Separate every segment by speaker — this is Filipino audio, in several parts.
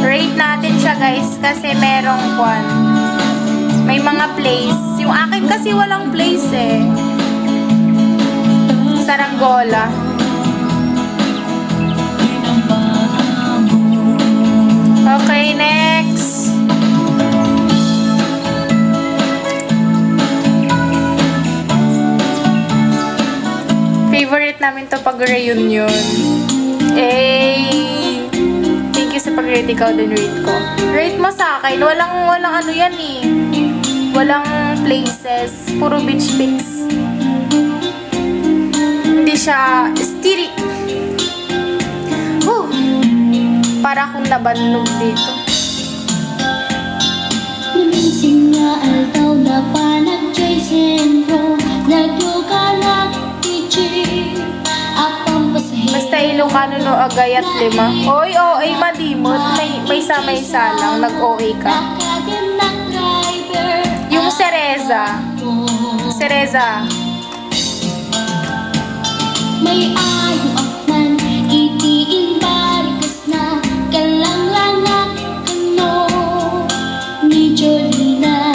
Speaker 1: Rate natin siya guys kasi merong kwan. May mga place. Yung akin kasi walang place eh. Saranggola. Okay, next. Favorite namin to pag reunion. Thank you sa pag-rate, ikaw din rate ko. Rate mo sa akin. Walang ano yan eh. Walang places. Puro beach pics. Hindi siya stiri. Para akong nabanlog dito.
Speaker 2: Naminsing nga aldaw na panag-jay sentro. Nagyugalak tichi. Apang pasahero.
Speaker 1: Basta Ilocano no Agayat 5. Oy, OA malimot. May isa lang. Nag-OA ka. Yung Cereza.
Speaker 2: May ayo akman itiin barikas na kalanglangan kano ni Jolina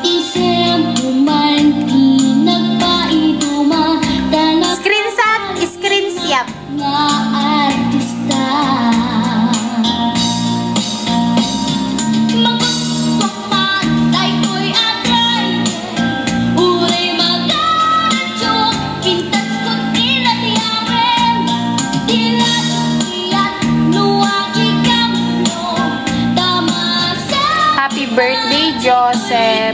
Speaker 2: isem human pinagpaiduma tanap
Speaker 1: Screenshot
Speaker 2: nga artista
Speaker 1: birthday, Joseph.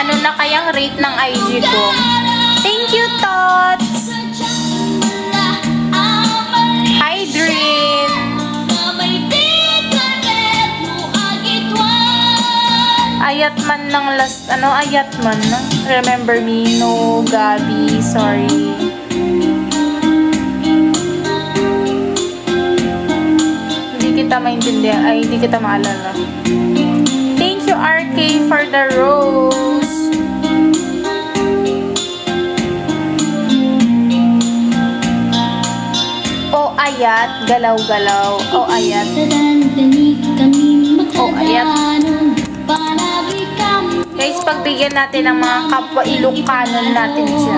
Speaker 1: Ano na kayang rate ng IG ko? Thank you, Tots! Hi, Dream! Ayatman ng last, Ayatman, no? Remember me, no, Gabi, sorry. Hindi kita maintindihan, hindi kita maalala. Thank you, RK, for the rose. O ayat, galaw-galaw. O ayat. O ayat. Guys, pagbigyan natin ng mga kapwa Ilocano natin siya.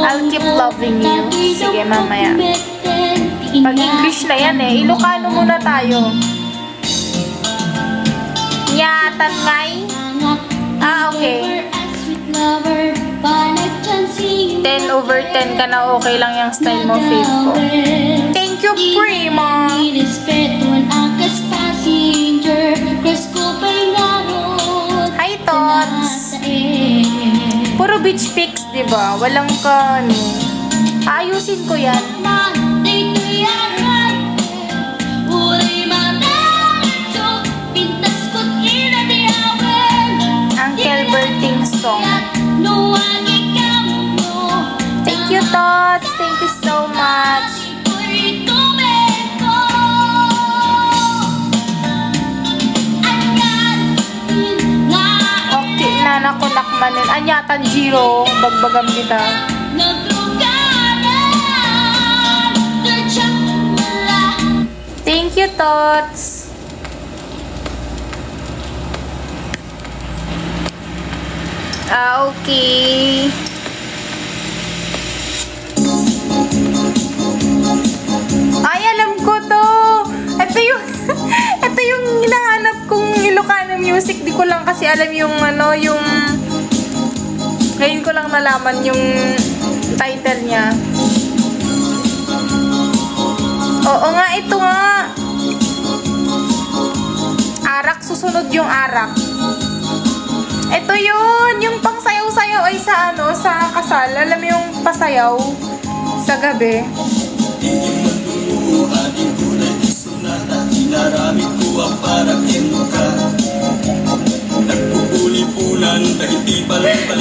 Speaker 1: I'll keep loving you. Sige, mamaya. Pag-English na yan eh. Ilocano muna tayo. Nyatan ngay. Okay. 10/10 ka na, okay lang yung style mo, fave ko. Thank you, Prima. Hi, Tots. Puro beach pics, diba? Walang ka, ano. Ayusin ko yan. Uncle Berting song. Thank you, Tots. Thank you so much. Okay na nakunak manin. Anyatan Jiro. Bagbagam kita. Thank you, Tots. Okay. Ay, alam ko to. Ito yung hinahanap kong Ilocano music. Di ko lang kasi alam yung ngayon ko lang nalaman yung title niya. Oo nga, ito nga. Arak, susunod yung arak. Ito yun, yung pang sayaw-sayaw ay sa sa kasal. Alam mo yung pasayaw sa gabi.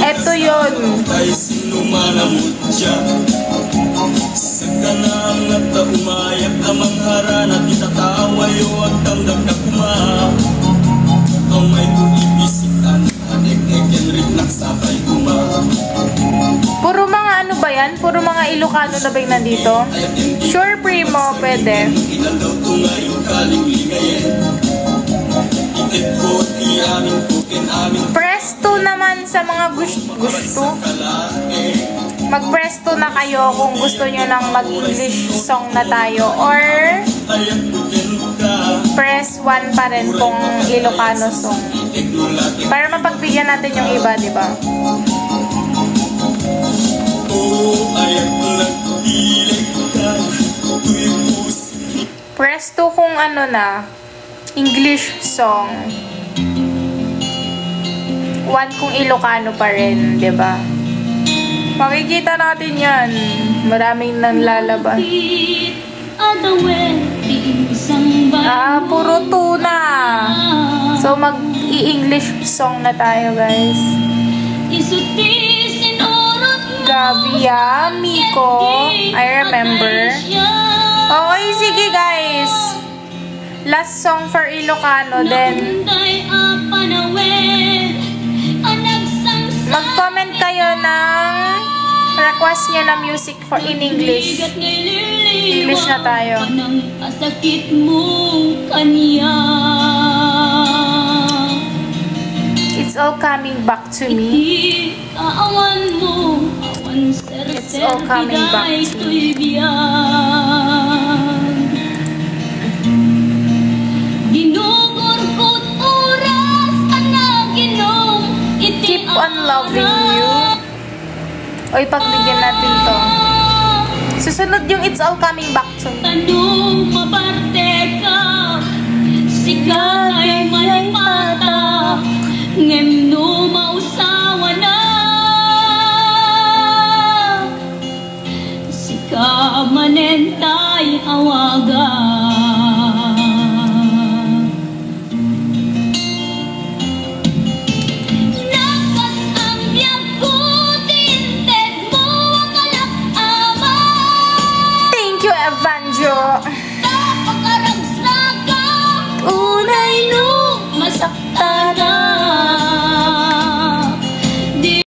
Speaker 1: Ito yun. ba yan? Puro mga Ilocano na ba yung nandito? Sure, Primo, pwede. Presto naman sa mga gusto. Mag-presto na kayo kung gusto nyo ng mag-English song na tayo. Or press 1 pa rin kung Ilocano song. Para mapagbigyan natin yung iba, di ba? Presto kung ano na, English song. 1 kung Ilocano pa rin, di ba? Makikita natin yan. Maraming nanlalabas. Puro tuna. So, mag-i-English song na tayo, guys. Gabia, Miko, I remember. Okay, sige, guys. Last song for Ilocano, then mag-comment kayo ng request nyo na music for in English. English na tayo. It's all coming back to me. It's all coming back to me. Keep on loving you. Oy, pagbigyan natin to. Susunod yung It's All Coming Back to Me.
Speaker 2: Tanong maparte ka, sikat ay malipata, ngem no mausawa na. Sika manentay awaga.
Speaker 1: Evanjo.